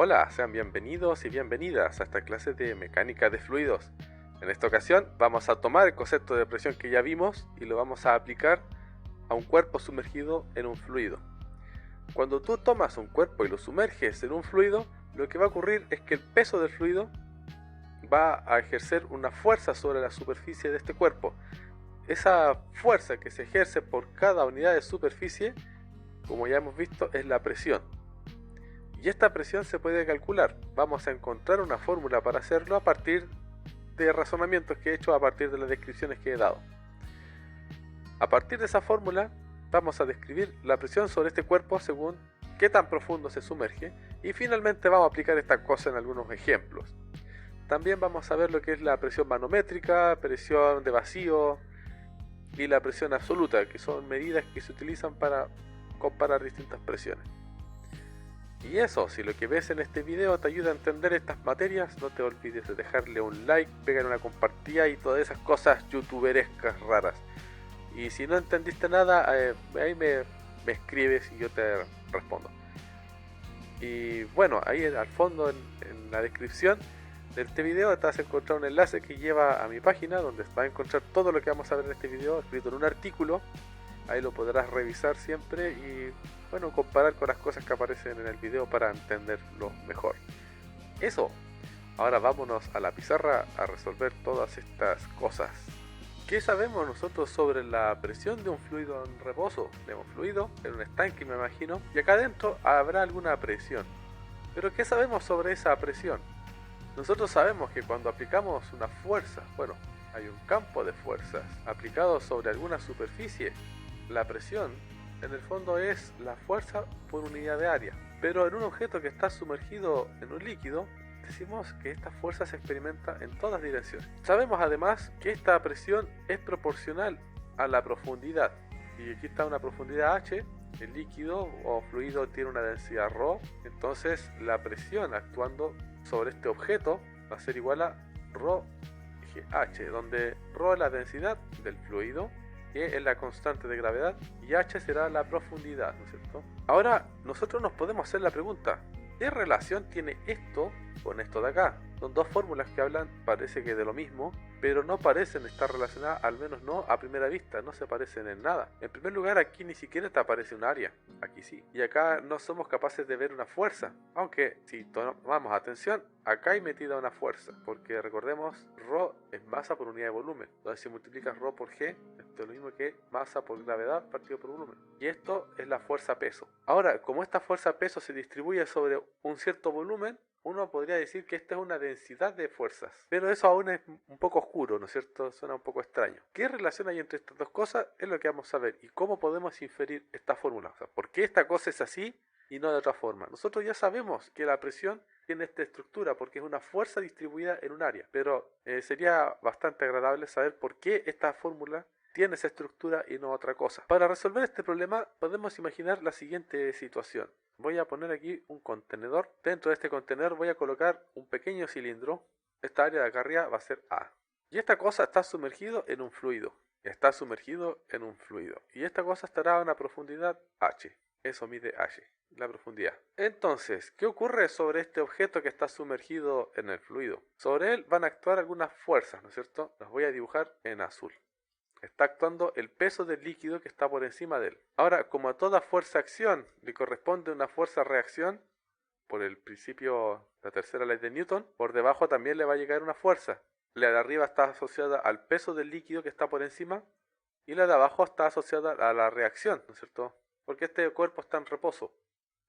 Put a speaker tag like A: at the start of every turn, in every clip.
A: Hola, sean bienvenidos y bienvenidas a esta clase de mecánica de fluidos. En esta ocasión vamos a tomar el concepto de presión que ya vimos y lo vamos a aplicar a un cuerpo sumergido en un fluido. Cuando tú tomas un cuerpo y lo sumerges en un fluido, lo que va a ocurrir es que el peso del fluido va a ejercer una fuerza sobre la superficie de este cuerpo. Esa fuerza que se ejerce por cada unidad de superficie, como ya hemos visto, es la presión. Y esta presión se puede calcular. Vamos a encontrar una fórmula para hacerlo a partir de razonamientos que he hecho a partir de las descripciones que he dado. A partir de esa fórmula vamos a describir la presión sobre este cuerpo según qué tan profundo se sumerge y finalmente vamos a aplicar esta cosa en algunos ejemplos. También vamos a ver lo que es la presión manométrica, presión de vacío y la presión absoluta, que son medidas que se utilizan para comparar distintas presiones. Y eso, si lo que ves en este video te ayuda a entender estas materias, no te olvides de dejarle un like, pegar una compartida y todas esas cosas youtuberescas raras. Y si no entendiste nada, ahí me escribes y yo te respondo. Y bueno, ahí al fondo en la descripción de este video te vas a encontrar un enlace que lleva a mi página, donde vas a encontrar todo lo que vamos a ver en este video escrito en un artículo. Ahí lo podrás revisar siempre y bueno, comparar con las cosas que aparecen en el video para entenderlo mejor. Eso, ahora vámonos a la pizarra a resolver todas estas cosas. ¿Qué sabemos nosotros sobre la presión de un fluido en reposo? De un fluido en un estanque, me imagino, y acá adentro habrá alguna presión. Pero ¿qué sabemos sobre esa presión? Nosotros sabemos que cuando aplicamos una fuerza, bueno, hay un campo de fuerzas aplicado sobre alguna superficie, la presión en el fondo es la fuerza por unidad de área. Pero en un objeto que está sumergido en un líquido, decimos que esta fuerza se experimenta en todas direcciones. Sabemos además que esta presión es proporcional a la profundidad. Y aquí está una profundidad h, el líquido o fluido tiene una densidad ρ, entonces la presión actuando sobre este objeto va a ser igual a ρh, donde ρ es la densidad del fluido, que es la constante de gravedad, y h será la profundidad, ¿no es cierto? Ahora, nosotros nos podemos hacer la pregunta, ¿qué relación tiene esto con esto de acá? Son dos fórmulas que hablan, parece que de lo mismo, pero no parecen estar relacionadas, al menos no a primera vista, no se parecen en nada. En primer lugar, aquí ni siquiera te aparece un área, aquí sí. Y acá no somos capaces de ver una fuerza, aunque si tomamos atención, acá hay metida una fuerza, porque recordemos, ρ es masa por unidad de volumen. Entonces si multiplicas ρ por g, esto es lo mismo que masa por gravedad partido por volumen. Y esto es la fuerza peso. Ahora, como esta fuerza peso se distribuye sobre un cierto volumen, uno podría decir que esta es una densidad de fuerzas, pero eso aún es un poco oscuro, ¿no es cierto? Suena un poco extraño. ¿Qué relación hay entre estas dos cosas? Es lo que vamos a ver. ¿Y cómo podemos inferir esta fórmula? O sea, ¿por qué esta cosa es así y no de otra forma? Nosotros ya sabemos que la presión tiene esta estructura porque es una fuerza distribuida en un área, pero sería bastante agradable saber por qué esta fórmula tiene esa estructura y no otra cosa. Para resolver este problema podemos imaginar la siguiente situación. Voy a poner aquí un contenedor. Dentro de este contenedor voy a colocar un pequeño cilindro. Esta área de acá arriba va a ser A. Y esta cosa está sumergido en un fluido. Está sumergido en un fluido. Y esta cosa estará a una profundidad H. Eso mide H, la profundidad. Entonces, ¿qué ocurre sobre este objeto que está sumergido en el fluido? Sobre él van a actuar algunas fuerzas, ¿no es cierto? Las voy a dibujar en azul. Está actuando el peso del líquido que está por encima de él. Ahora, como a toda fuerza-acción le corresponde una fuerza-reacción, por el principio, la tercera ley de Newton, por debajo también le va a llegar una fuerza. La de arriba está asociada al peso del líquido que está por encima, y la de abajo está asociada a la reacción, ¿no es cierto? Porque este cuerpo está en reposo,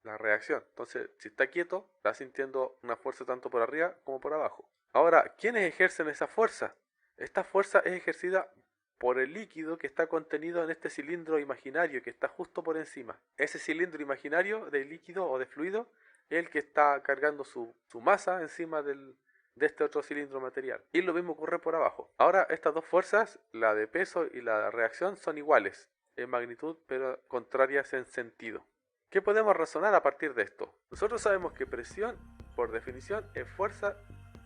A: la reacción. Entonces, si está quieto, está sintiendo una fuerza tanto por arriba como por abajo. Ahora, ¿quiénes ejercen esa fuerza? Esta fuerza es ejercida por el líquido que está contenido en este cilindro imaginario que está justo por encima. Ese cilindro imaginario de líquido o de fluido es el que está cargando su masa encima de este otro cilindro material. Y lo mismo ocurre por abajo. Ahora estas dos fuerzas, la de peso y la de reacción, son iguales en magnitud pero contrarias en sentido. ¿Qué podemos razonar a partir de esto? Nosotros sabemos que presión, por definición, es fuerza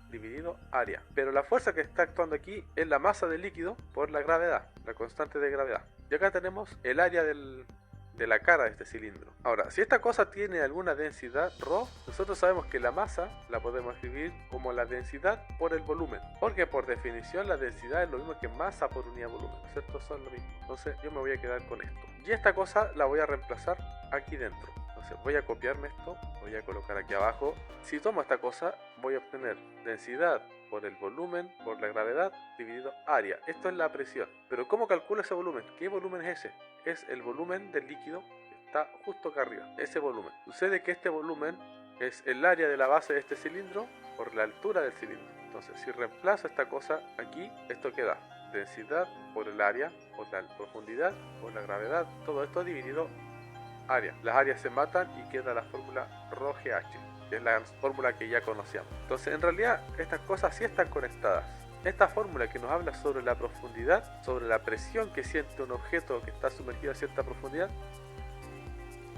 A: dividido área. Pero la fuerza que está actuando aquí es la masa del líquido por la gravedad, la constante de gravedad. Y acá tenemos el área del de la cara de este cilindro. Ahora, si esta cosa tiene alguna densidad ρ, nosotros sabemos que la masa la podemos escribir como la densidad por el volumen, porque por definición la densidad es lo mismo que masa por unidad de volumen, ¿cierto? Son lo mismo. Entonces yo me voy a quedar con esto. Y esta cosa la voy a reemplazar aquí dentro. Entonces voy a copiarme esto, voy a colocar aquí abajo. Si tomo esta cosa, voy a obtener densidad por el volumen, por la gravedad, dividido área. Esto es la presión. Pero ¿cómo calculo ese volumen? ¿Qué volumen es ese? Es el volumen del líquido que está justo acá arriba. Ese volumen. Sucede que este volumen es el área de la base de este cilindro por la altura del cilindro. Entonces, si reemplazo esta cosa aquí, esto queda densidad por el área, por la profundidad, por la gravedad. Todo esto dividido área. Las áreas se matan y queda la fórmula ρGH, que es la fórmula que ya conocíamos. Entonces, en realidad, estas cosas sí están conectadas. Esta fórmula que nos habla sobre la profundidad, sobre la presión que siente un objeto que está sumergido a cierta profundidad,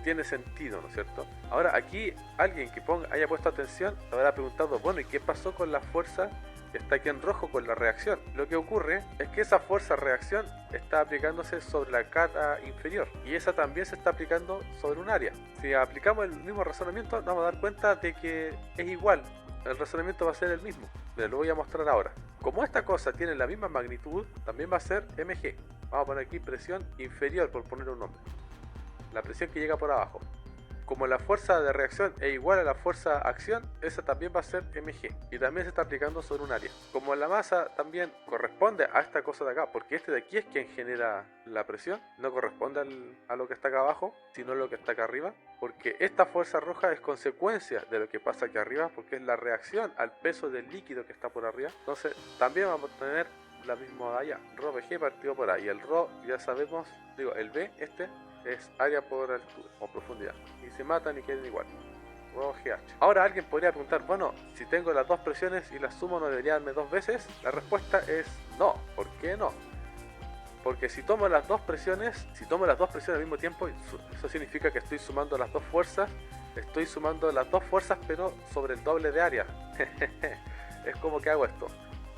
A: tiene sentido, ¿no es cierto? Ahora, aquí alguien que haya puesto atención habrá preguntado, bueno, ¿y qué pasó con la fuerza que está aquí en rojo con la reacción? Lo que ocurre es que esa fuerza reacción está aplicándose sobre la cara inferior y esa también se está aplicando sobre un área. Si aplicamos el mismo razonamiento, nos vamos a dar cuenta de que es igual, el razonamiento va a ser el mismo. Pero lo voy a mostrar ahora. Como esta cosa tiene la misma magnitud, también va a ser mg. Vamos a poner aquí presión inferior, por poner un nombre. La presión que llega por abajo. Como la fuerza de reacción es igual a la fuerza acción, esa también va a ser mg. Y también se está aplicando sobre un área. Como la masa también corresponde a esta cosa de acá, porque este de aquí es quien genera la presión, no corresponde a lo que está acá abajo, sino a lo que está acá arriba. Porque esta fuerza roja es consecuencia de lo que pasa aquí arriba, porque es la reacción al peso del líquido que está por arriba. Entonces también vamos a tener la misma de allá, ρVG partido por ahí. Y el ρ ya sabemos, digo, el B es área por altura o profundidad. Y se matan y quedan igual. ρGH. Ahora alguien podría preguntar, bueno, si tengo las dos presiones y las sumo, ¿no debería darme dos veces? La respuesta es no. ¿Por qué no? Porque si tomo las dos presiones al mismo tiempo, eso significa que estoy sumando las dos fuerzas. Estoy sumando las dos fuerzas, pero sobre el doble de área. Es como que hago esto.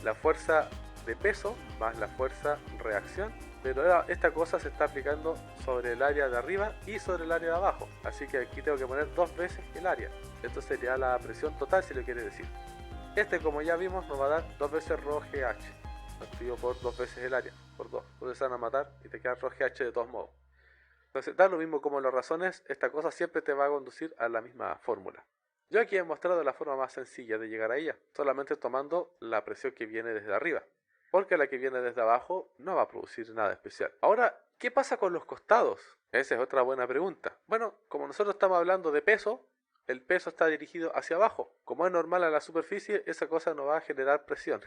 A: La fuerza de peso más la fuerza reacción. Pero ahora esta cosa se está aplicando sobre el área de arriba y sobre el área de abajo. Así que aquí tengo que poner dos veces el área. Esto sería la presión total, si lo quiere decir. Como ya vimos, nos va a dar dos veces ρGH. Activo por dos veces el área, por dos. Entonces se van a matar y te queda ρGH de todos modos. Entonces da lo mismo como las razones, esta cosa siempre te va a conducir a la misma fórmula. Yo aquí he mostrado la forma más sencilla de llegar a ella, solamente tomando la presión que viene desde arriba. Porque la que viene desde abajo no va a producir nada especial. Ahora, ¿qué pasa con los costados? Esa es otra buena pregunta. Bueno, como nosotros estamos hablando de peso, el peso está dirigido hacia abajo. Como es normal a la superficie, esa cosa no va a generar presión.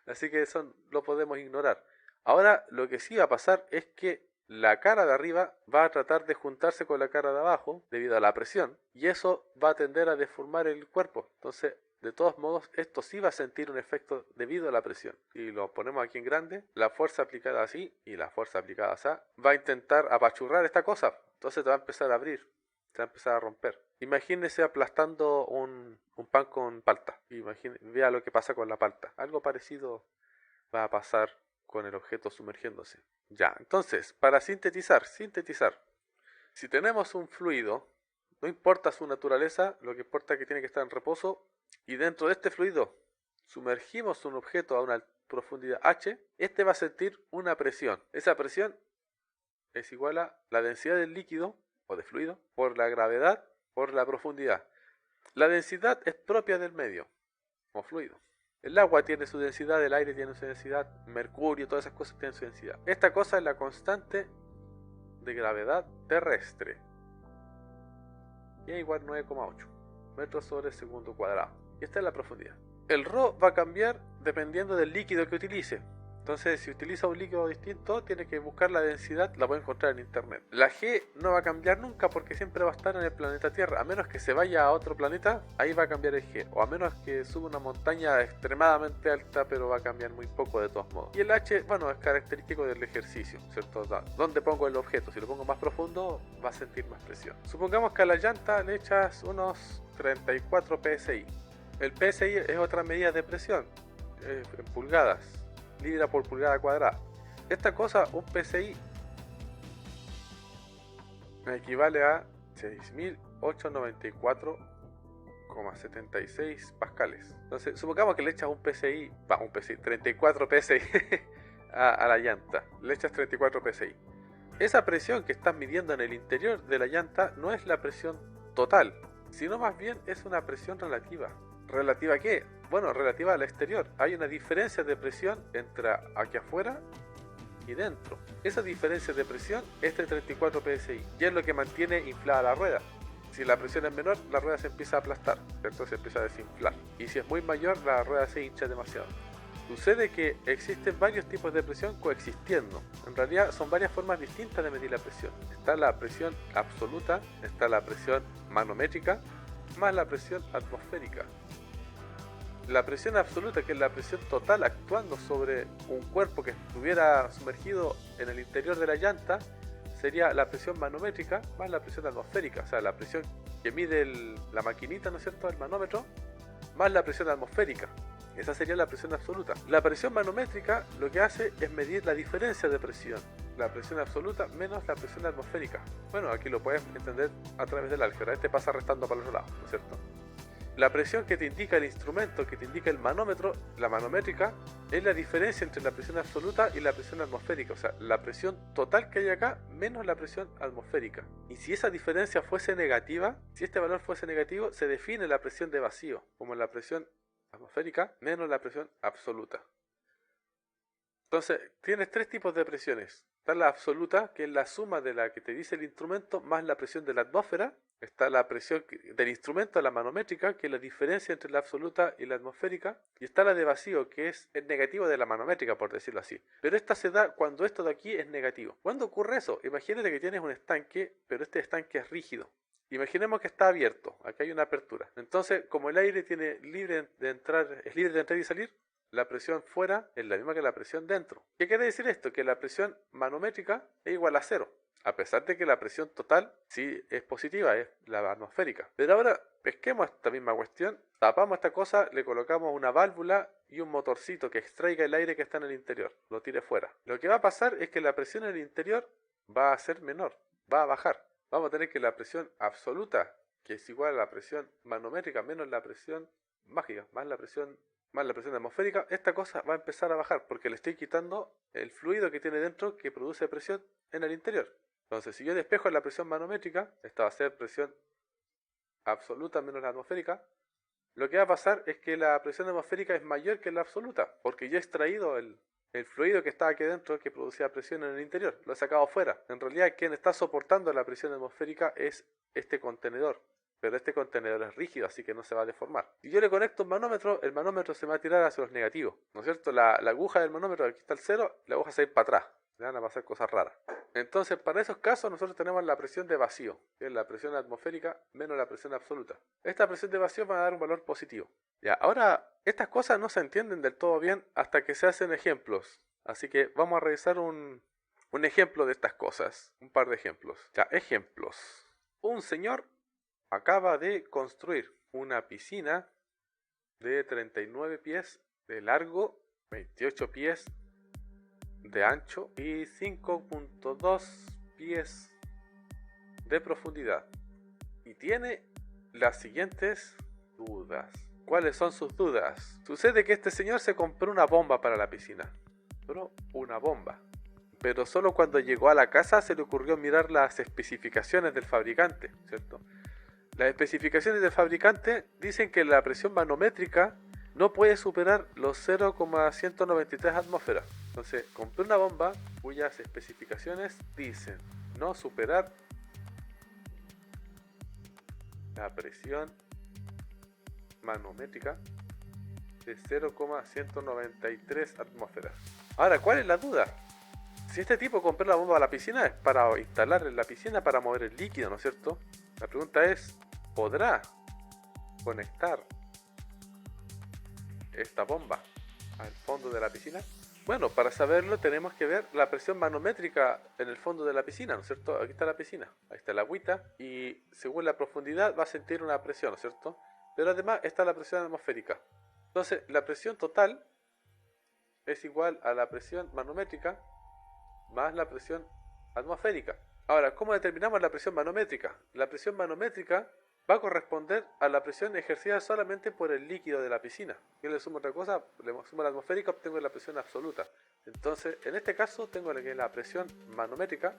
A: Así que eso lo podemos ignorar. Ahora, lo que sí va a pasar es que la cara de arriba va a tratar de juntarse con la cara de abajo debido a la presión. Y eso va a tender a deformar el cuerpo. Entonces, de todos modos, esto sí va a sentir un efecto debido a la presión. Si lo ponemos aquí en grande, la fuerza aplicada así y la fuerza aplicada así va a intentar apachurrar esta cosa. Entonces te va a empezar a abrir, se va a empezar a romper. Imagínese aplastando un pan con palta. Vea lo que pasa con la palta. Algo parecido va a pasar con el objeto sumergiéndose. Ya, entonces, para sintetizar. Si tenemos un fluido, no importa su naturaleza, lo que importa es que tiene que estar en reposo. Y dentro de este fluido sumergimos un objeto a una profundidad h, este va a sentir una presión. Esa presión es igual a la densidad del líquido o de fluido por la gravedad por la profundidad. La densidad es propia del medio o fluido. El agua tiene su densidad, el aire tiene su densidad, mercurio, todas esas cosas tienen su densidad. Esta cosa es la constante de gravedad terrestre. Y es igual a 9,8 metros sobre segundo cuadrado. Y esta es la profundidad. El ρ va a cambiar dependiendo del líquido que utilice. Entonces, si utiliza un líquido distinto, tiene que buscar la densidad, la puede encontrar en internet. La G no va a cambiar nunca porque siempre va a estar en el planeta Tierra. A menos que se vaya a otro planeta, ahí va a cambiar el G. O a menos que suba una montaña extremadamente alta, pero va a cambiar muy poco de todos modos. Y el H, bueno, es característico del ejercicio, ¿cierto? ¿Dónde pongo el objeto? Si lo pongo más profundo, va a sentir más presión. Supongamos que a la llanta le echas unos 34 psi. El psi es otra medida de presión, en pulgadas. Libra por pulgada cuadrada. Esta cosa, un PSI, equivale a 6.894,76 pascales. Entonces, supongamos que le echas un PSI, 34 PSI a la llanta. Le echas 34 PSI. Esa presión que estás midiendo en el interior de la llanta no es la presión total, sino más bien es una presión relativa. ¿Relativa a qué? Bueno, relativa al exterior. Hay una diferencia de presión entre aquí afuera y dentro. Esa diferencia de presión es de 34 PSI y es lo que mantiene inflada la rueda. Si la presión es menor, la rueda se empieza a aplastar, ¿cierto? Se empieza a desinflar. Y si es muy mayor, la rueda se hincha demasiado. Sucede que existen varios tipos de presión coexistiendo. En realidad son varias formas distintas de medir la presión. Está la presión absoluta, está la presión manométrica, más la presión atmosférica. La presión absoluta, que es la presión total actuando sobre un cuerpo que estuviera sumergido en el interior de la llanta, sería la presión manométrica más la presión atmosférica, o sea, la presión que mide la maquinita, ¿no es cierto?, el manómetro, más la presión atmosférica. Esa sería la presión absoluta. La presión manométrica lo que hace es medir la diferencia de presión, la presión absoluta menos la presión atmosférica. Bueno, aquí lo puedes entender a través del álgebra, este pasa restando para el otro lado, ¿no es cierto? La presión que te indica el instrumento, que te indica el manómetro, la manométrica, es la diferencia entre la presión absoluta y la presión atmosférica. O sea, la presión total que hay acá menos la presión atmosférica. Y si esa diferencia fuese negativa, si este valor fuese negativo, se define la presión de vacío, como la presión atmosférica menos la presión absoluta. Entonces, tienes tres tipos de presiones. Está la absoluta, que es la suma de la que te dice el instrumento, más la presión de la atmósfera. Está la presión del instrumento, la manométrica, que es la diferencia entre la absoluta y la atmosférica. Y está la de vacío, que es el negativo de la manométrica, por decirlo así. Pero esta se da cuando esto de aquí es negativo. ¿Cuándo ocurre eso? Imagínate que tienes un estanque, pero este estanque es rígido. Imaginemos que está abierto, aquí hay una apertura. Entonces, como el aire es libre de entrar y salir, la presión fuera es la misma que la presión dentro. ¿Qué quiere decir esto? Que la presión manométrica es igual a cero, a pesar de que la presión total sí es positiva, es la atmosférica. Pero ahora pesquemos esta misma cuestión, tapamos esta cosa, le colocamos una válvula y un motorcito que extraiga el aire que está en el interior, lo tire fuera. Lo que va a pasar es que la presión en el interior va a ser menor, va a bajar. Vamos a tener que la presión absoluta, que es igual a la presión manométrica menos la presión mágica, más la presión atmosférica, esta cosa va a empezar a bajar porque le estoy quitando el fluido que tiene dentro que produce presión en el interior. Entonces, si yo despejo la presión manométrica, esta va a ser presión absoluta menos la atmosférica, lo que va a pasar es que la presión atmosférica es mayor que la absoluta, porque yo he extraído el fluido que estaba aquí dentro que producía presión en el interior, lo he sacado fuera. En realidad quien está soportando la presión atmosférica es este contenedor. Pero este contenedor es rígido, así que no se va a deformar. Si yo le conecto un manómetro, el manómetro se va a tirar hacia los negativos, ¿no es cierto? La aguja del manómetro, aquí está el cero, la aguja se va a ir para atrás. Le van a pasar cosas raras. Entonces, para esos casos, nosotros tenemos la presión de vacío, que es la presión atmosférica menos la presión absoluta. Esta presión de vacío va a dar un valor positivo. Ya, ahora, estas cosas no se entienden del todo bien hasta que se hacen ejemplos. Así que vamos a revisar un ejemplo de estas cosas. Un par de ejemplos. Ya, ejemplos. Un señor acaba de construir una piscina de 39 pies de largo, 28 pies de ancho y 5.2 pies de profundidad. Y tiene las siguientes dudas. ¿Cuáles son sus dudas? Sucede que este señor se compró una bomba para la piscina. Solo una bomba. Pero solo cuando llegó a la casa se le ocurrió mirar las especificaciones del fabricante, ¿cierto? Las especificaciones del fabricante dicen que la presión manométrica no puede superar los 0,193 atmósferas. Entonces, compré una bomba cuyas especificaciones dicen no superar la presión manométrica de 0,193 atmósferas. Ahora, ¿cuál es la duda? Si este tipo compró la bomba a la piscina es para instalar en la piscina para mover el líquido, ¿no es cierto? La pregunta es, ¿podrá conectar esta bomba al fondo de la piscina? Bueno, para saberlo tenemos que ver la presión manométrica en el fondo de la piscina, ¿no es cierto? Aquí está la piscina, ahí está el agüita y según la profundidad va a sentir una presión, ¿no es cierto? Pero además está la presión atmosférica. Entonces, la presión total es igual a la presión manométrica más la presión atmosférica. Ahora, ¿cómo determinamos la presión manométrica? La presión manométrica va a corresponder a la presión ejercida solamente por el líquido de la piscina. Yo le sumo otra cosa, le sumo la atmosférica, obtengo la presión absoluta. Entonces, en este caso, tengo que la presión manométrica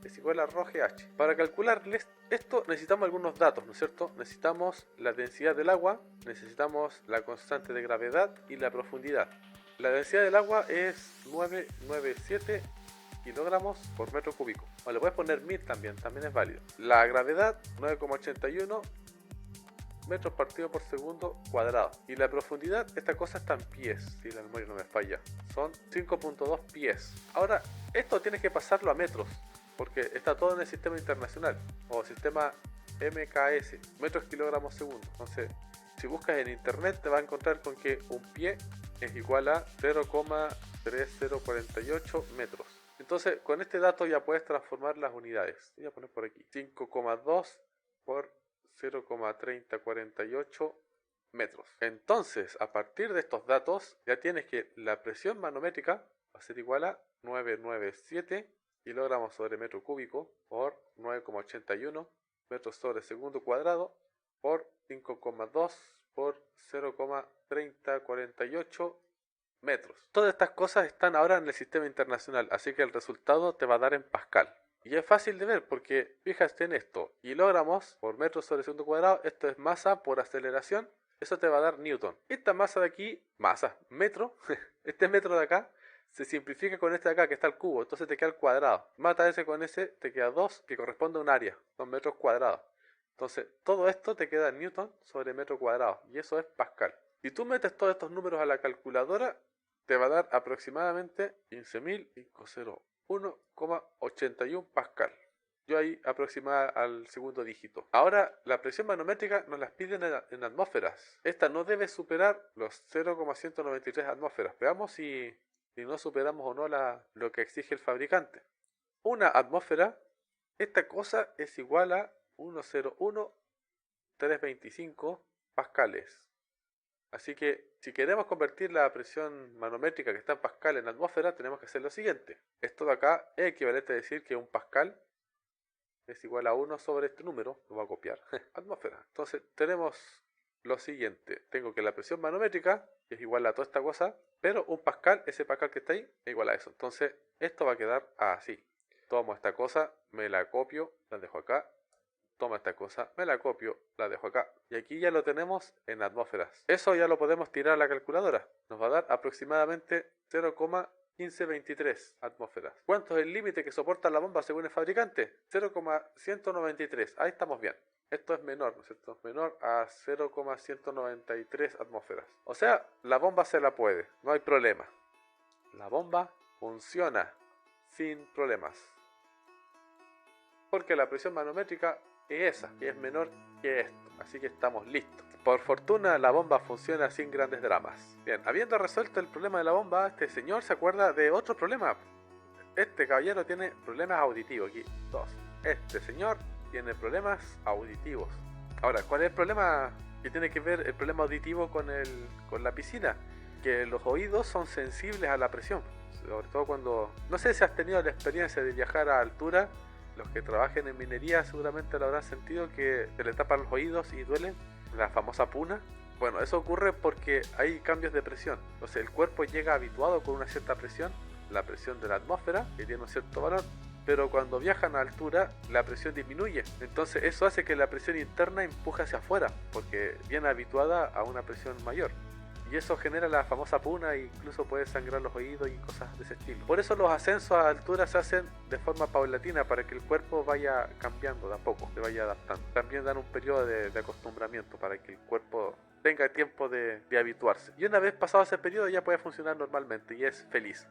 A: es igual a ρGH. Para calcularles esto necesitamos algunos datos, ¿no es cierto? Necesitamos la densidad del agua, necesitamos la constante de gravedad y la profundidad. La densidad del agua es 997 kilogramos por metro cúbico. O le puedes poner 1000 también es válido. La gravedad 9,81 metros partido por segundo cuadrado. Y la profundidad, esta cosa está en pies, si la memoria no me falla. Son 5.2 pies. Ahora, esto tienes que pasarlo a metros, porque está todo en el sistema internacional, o sistema MKS, metros kilogramos segundo. Entonces, si buscas en internet te vas a encontrar con que un pie es igual a 0,3048 metros. Entonces, con este dato ya puedes transformar las unidades. Voy a poner por aquí 5,2 por 0,3048 metros. Entonces, a partir de estos datos, ya tienes que la presión manométrica va a ser igual a 997 kilogramos sobre metro cúbico por 9,81 metros sobre segundo cuadrado por 5,2 por 0,3048 metros. Todas estas cosas están ahora en el sistema internacional, así que el resultado te va a dar en Pascal. Y es fácil de ver porque fíjate en esto, kilogramos por metro sobre segundo cuadrado, esto es masa por aceleración, eso te va a dar newton. Esta masa de aquí, metro, este metro de acá, se simplifica con este de acá que está el cubo, entonces te queda el cuadrado. Mata ese con ese, te queda 2, que corresponde a un área, 2 metros cuadrados. Entonces, todo esto te queda en newton sobre metro cuadrado, y eso es Pascal. Si tú metes todos estos números a la calculadora, te va a dar aproximadamente 15.501,81 Pascal. Yo ahí aproximada al segundo dígito. Ahora, la presión manométrica nos las piden en atmósferas. Esta no debe superar los 0,193 atmósferas. Veamos si no superamos o no lo que exige el fabricante. Una atmósfera, esta cosa es igual a 101,325 pascales. Así que si queremos convertir la presión manométrica que está en pascal en atmósfera, tenemos que hacer lo siguiente. Esto de acá es equivalente a decir que un pascal es igual a 1 sobre este número, lo voy a copiar, atmósfera. Entonces tenemos lo siguiente, tengo que la presión manométrica es igual a toda esta cosa, pero un pascal, ese pascal que está ahí, es igual a eso. Entonces esto va a quedar así. Tomo esta cosa, me la copio, la dejo acá. Tomo esta cosa, me la copio, la dejo acá. Y aquí ya lo tenemos en atmósferas. Eso ya lo podemos tirar a la calculadora. Nos va a dar aproximadamente 0,1523 atmósferas. ¿Cuánto es el límite que soporta la bomba según el fabricante? 0,193. Ahí estamos bien. Esto es menor, ¿no es cierto? Menor a 0,193 atmósferas. O sea, la bomba se la puede, no hay problema. La bomba funciona sin problemas. Porque la presión manométrica es esa, que es menor que esto. Así que estamos listos. Por fortuna la bomba funciona sin grandes dramas. Bien, habiendo resuelto el problema de la bomba, este señor se acuerda de otro problema. Este caballero tiene problemas auditivos. Aquí, dos. Este señor tiene problemas auditivos. Ahora, ¿cuál es el problema que tiene que ver el problema auditivo con la piscina? Que los oídos son sensibles a la presión. Sobre todo cuando... No sé si has tenido la experiencia de viajar a altura. Los que trabajen en minería seguramente lo habrán sentido, que se le tapan los oídos y duelen. La famosa puna. Bueno, eso ocurre porque hay cambios de presión. Entonces el cuerpo llega habituado con una cierta presión, la presión de la atmósfera, que tiene un cierto valor, pero cuando viajan a altura la presión disminuye. Entonces eso hace que la presión interna empuje hacia afuera, porque viene habituada a una presión mayor. Y eso genera la famosa puna e incluso puede sangrar los oídos y cosas de ese estilo. Por eso los ascensos a altura se hacen de forma paulatina, para que el cuerpo vaya cambiando de a poco, se vaya adaptando. También dan un periodo de acostumbramiento para que el cuerpo tenga tiempo de habituarse. Y una vez pasado ese periodo ya puede funcionar normalmente y es feliz.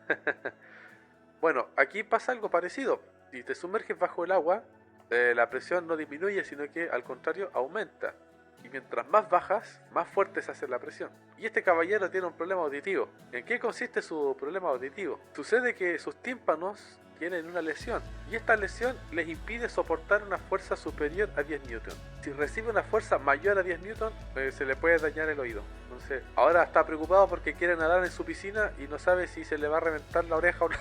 A: Bueno, aquí pasa algo parecido. Si te sumerges bajo el agua, la presión no disminuye, sino que al contrario aumenta. Y mientras más bajas, más fuerte se hace la presión. Y este caballero tiene un problema auditivo. ¿En qué consiste su problema auditivo? Sucede que sus tímpanos tienen una lesión, y esta lesión les impide soportar una fuerza superior a 10 newton. Si recibe una fuerza mayor a 10 newton, se le puede dañar el oído. Entonces, ahora está preocupado porque quiere nadar en su piscina y no sabe si se le va a reventar la oreja o no.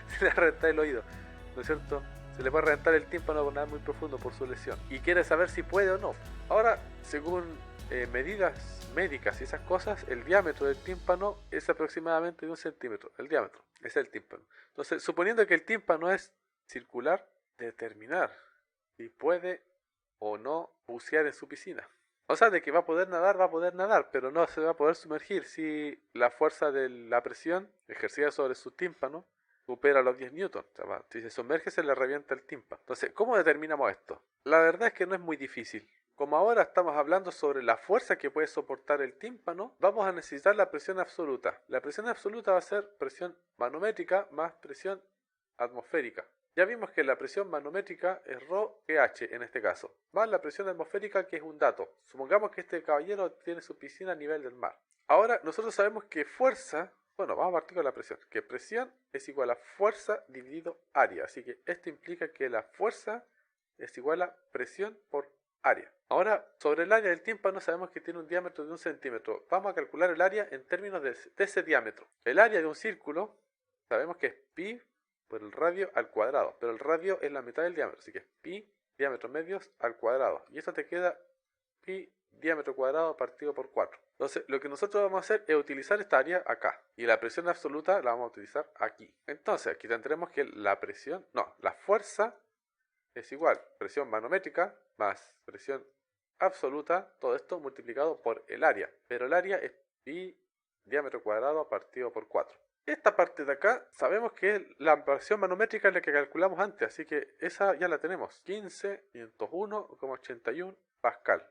A: Se le va a reventar el oído, ¿no es cierto? se le puede reventar el tímpano por nadar muy profundo por su lesión y quiere saber si puede o no. Ahora, según medidas médicas y esas cosas, el diámetro del tímpano es aproximadamente de 1 centímetro. El diámetro es el tímpano. Entonces, suponiendo que el tímpano es circular, determinar si puede o no bucear en su piscina. O sea, de que va a poder nadar, pero no se va a poder sumergir si la fuerza de la presión ejercida sobre su tímpano supera los 10 newtons. O sea, si se sumerge se le revienta el tímpano. Entonces, ¿cómo determinamos esto? La verdad es que no es muy difícil. Como ahora estamos hablando sobre la fuerza que puede soportar el tímpano, vamos a necesitar la presión absoluta. La presión absoluta va a ser presión manométrica más presión atmosférica. Ya vimos que la presión manométrica es ρph en este caso, más la presión atmosférica, que es un dato. Supongamos que este caballero tiene su piscina a nivel del mar. Ahora nosotros sabemos que fuerza, bueno, vamos a partir con la presión, que presión es igual a fuerza dividido área. Así que esto implica que la fuerza es igual a presión por área. Ahora, sobre el área del tímpano sabemos que tiene un diámetro de 1 centímetro. Vamos a calcular el área en términos de ese diámetro. El área de un círculo sabemos que es pi por el radio al cuadrado, pero el radio es la mitad del diámetro, así que es pi diámetro medios al cuadrado, y esto te queda pi diámetro cuadrado partido por 4. Entonces lo que nosotros vamos a hacer es utilizar esta área acá, y la presión absoluta la vamos a utilizar aquí. Entonces aquí tendremos que la fuerza es igual presión manométrica más presión absoluta, todo esto multiplicado por el área, pero el área es pi diámetro cuadrado partido por 4. Esta parte de acá sabemos que la presión manométrica es la que calculamos antes, así que esa ya la tenemos, 15.501,81 pascal.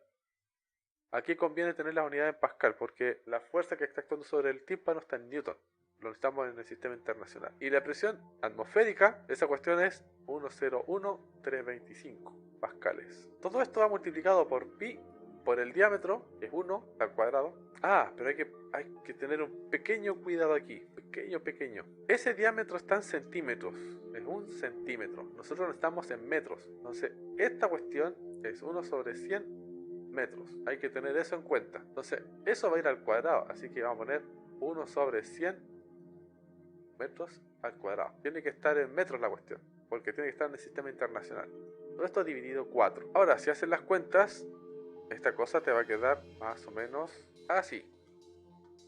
A: Aquí conviene tener las unidades en pascal porque la fuerza que está actuando sobre el tímpano está en newton, lo necesitamos en el sistema internacional. Y la presión atmosférica, esa cuestión es 101.325 pascales. Todo esto va multiplicado por pi por el diámetro, que es 1 al cuadrado. Pero hay que tener un pequeño cuidado aquí, pequeño. Ese diámetro está en centímetros, es 1 centímetro. Nosotros no estamos en metros. Entonces, esta cuestión es 1 sobre 100 metros. Hay que tener eso en cuenta. Entonces, eso va a ir al cuadrado, así que vamos a poner 1 sobre 100 metros al cuadrado. Tiene que estar en metros la cuestión, porque tiene que estar en el sistema internacional. Todo esto dividido 4. Ahora, si haces las cuentas, esta cosa te va a quedar más o menos así.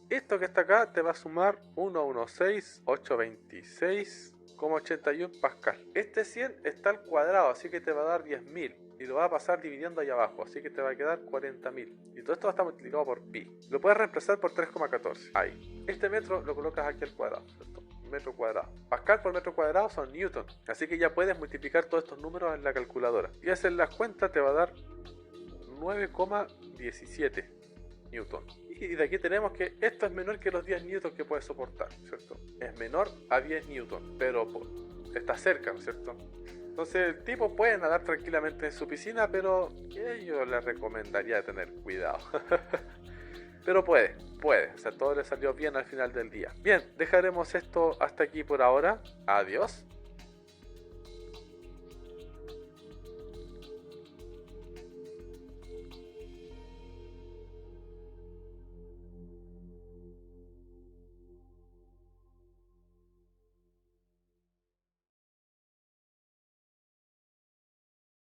A: Esto que está acá te va a sumar 116.826,81 pascal. Este 100 está al cuadrado, así que te va a dar 10.000. Y lo va a pasar dividiendo ahí abajo, así que te va a quedar 40.000. Y todo esto va a estar multiplicado por pi. Lo puedes reemplazar por 3,14. Ahí. Este metro lo colocas aquí al cuadrado, ¿cierto? Metro cuadrado. Pascal por metro cuadrado son newton. Así que ya puedes multiplicar todos estos números en la calculadora. Y hacer las cuentas te va a dar 9,17 newton. Y de aquí tenemos que esto es menor que los 10 newton que puede soportar, ¿cierto? Es menor a 10 newton, pero está cerca, ¿no es cierto? Entonces el tipo puede nadar tranquilamente en su piscina, pero yo le recomendaría tener cuidado. Pero puede, o sea, todo le salió bien al final del día. Bien, dejaremos esto hasta aquí por ahora. Adiós.